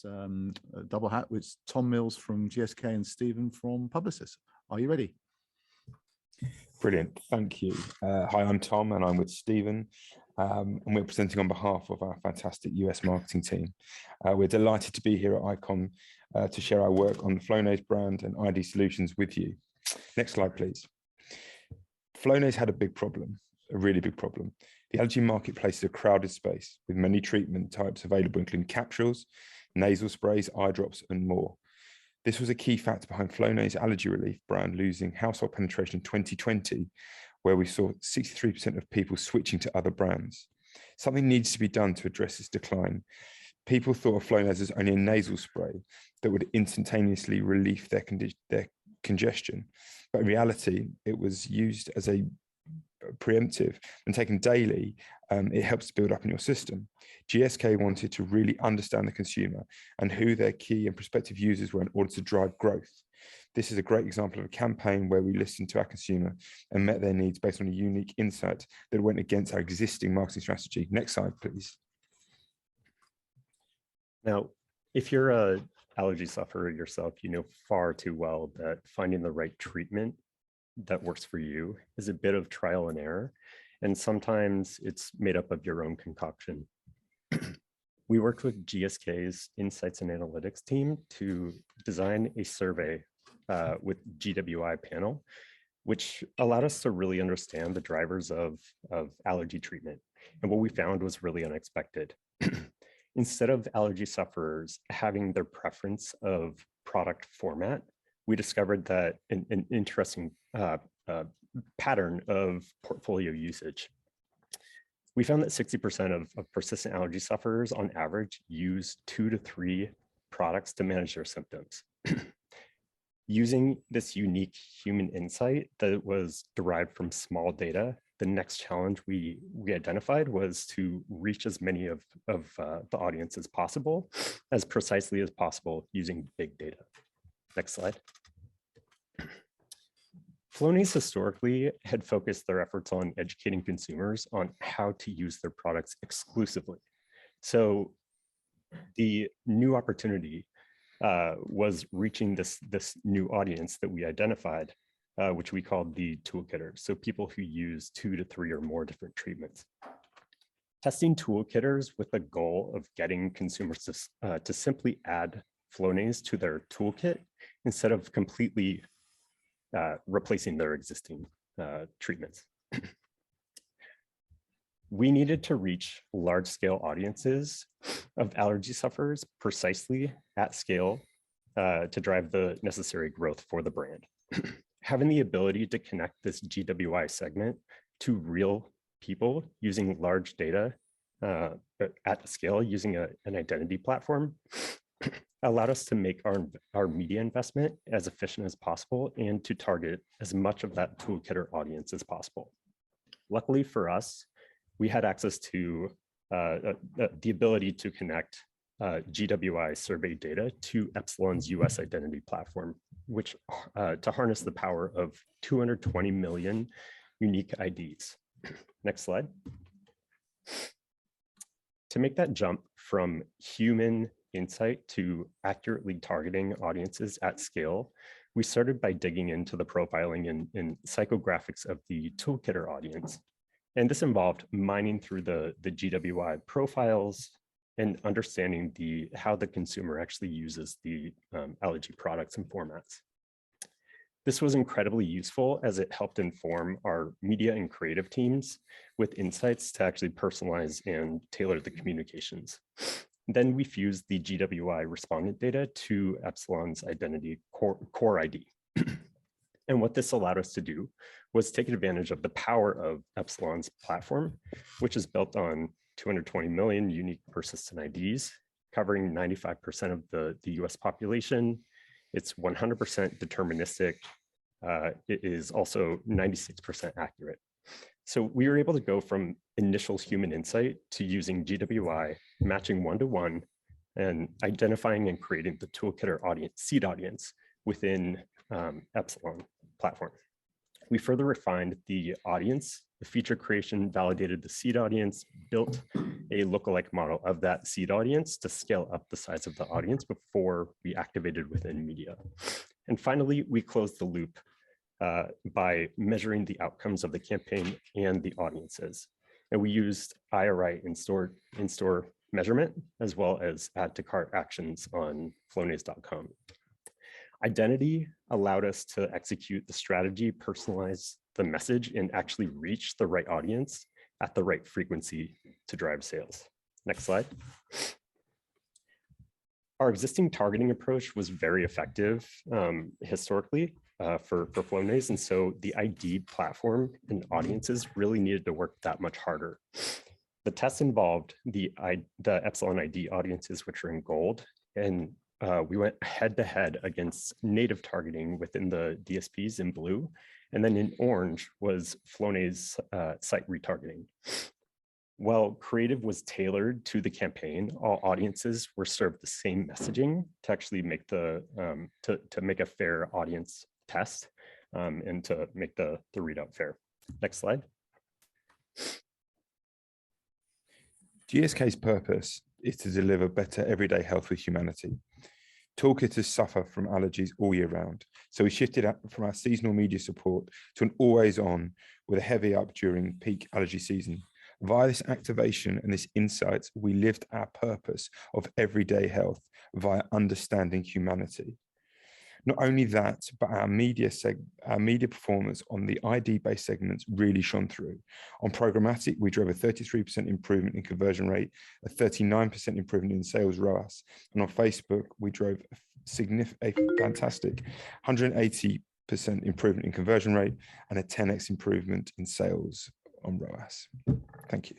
It's a double hat with Tom Mills from GSK and Stephen from Publicis. Are you ready? Brilliant, thank you. Hi, I'm Tom and I'm with Stephen, and we're presenting on behalf of our fantastic US marketing team. We're delighted to be here at ICON to share our work on the Flonase brand and ID solutions with you. Next slide, please. Flonase had a big problem, a really big problem. The allergy marketplace is a crowded space with many treatment types available, including capsules, nasal sprays, eye drops, and more. This was a key factor behind Flonase allergy relief brand losing household penetration in 2020, where we saw 63% of people switching to other brands. Something needs to be done to address this decline. People thought of Flonase as only a nasal spray that would instantaneously relieve their congestion, but in reality, it was used as a preemptive and taken daily. It helps to build up in your system. GSK wanted to really understand the consumer and who their key and prospective users were in order to drive growth. This is a great example of a campaign where we listened to our consumer and met their needs based on a unique insight that went against our existing marketing strategy. Next slide, please. Now, if you're an allergy sufferer yourself, you know far too well that finding the right treatment that works for you is a bit of trial and error, and sometimes it's made up of your own concoction. We worked with GSK's Insights and Analytics team to design a survey with GWI panel, which allowed us to really understand the drivers of allergy treatment. And what we found was really unexpected. Instead of allergy sufferers having their preference of product format, we discovered that an interesting pattern of portfolio usage. We found that 60% of persistent allergy sufferers on average use 2 to 3 products to manage their symptoms. Using this unique human insight that was derived from small data, the next challenge we identified was to reach as many of the audience as possible, as precisely as possible using big data. Next slide. Flonase historically had focused their efforts on educating consumers on how to use their products exclusively. So the new opportunity was reaching this new audience that we identified, which we called the Toolkitters. So people who use 2 to 3 or more different treatments. Testing Toolkitters with the goal of getting consumers to simply add Flonase to their toolkit instead of completely replacing their existing treatments. We needed to reach large-scale audiences of allergy sufferers precisely at scale to drive the necessary growth for the brand. Having the ability to connect this GWI segment to real people using large data at scale using an identity platform allowed us to make our media investment as efficient as possible and to target as much of that Toolkitter audience as possible. Luckily for us, we had access to the ability to connect GWI survey data to Epsilon's US identity platform, which to harness the power of 220 million unique IDs. Next slide. To make that jump from human insight to accurately targeting audiences at scale, we started by digging into the profiling and psychographics of the Toolkitter audience. And this involved mining through the GWI profiles and understanding how the consumer actually uses the allergy products and formats. This was incredibly useful as it helped inform our media and creative teams with insights to actually personalize and tailor the communications. Then we fused the GWI respondent data to Epsilon's identity core ID. And what this allowed us to do was take advantage of the power of Epsilon's platform, which is built on 220 million unique persistent IDs, covering 95% of the US population. It's 100% deterministic. It is also 96% accurate. So we were able to go from initial human insight to using GWI, matching 1-to-1, and identifying and creating the Toolkitter audience, seed audience within Epsilon platform. We further refined the audience. The feature creation validated the seed audience, built a lookalike model of that seed audience to scale up the size of the audience before we activated within media. And finally, we closed the loop by measuring the outcomes of the campaign and the audiences. And we used IRI in-store measurement, as well as add to cart actions on Flonase.com. Identity allowed us to execute the strategy, personalize the message, and actually reach the right audience at the right frequency to drive sales. Next slide. Our existing targeting approach was very effective historically for Flonase, and so the ID platform and audiences really needed to work that much harder. The test involved the Epsilon ID audiences, which are in gold, and we went head-to-head against native targeting within the DSPs in blue, and then in orange was Flonase site retargeting. While creative was tailored to the campaign, all audiences were served the same messaging to actually make the to make a fair audience test and to make the readout fair. Next slide. GSK's purpose is to deliver better everyday health with humanity. Toolkitters suffer from allergies all year round, so we shifted from our seasonal media support to an always on with a heavy up during peak allergy season. Via this activation and this insights, we lived our purpose of everyday health via understanding humanity. Not only that, but our media performance on the ID-based segments really shone through. On programmatic, we drove a 33% improvement in conversion rate, a 39% improvement in sales ROAS. And on Facebook, we drove a fantastic 180% improvement in conversion rate and a 10x improvement in sales on ROAS. Thank you.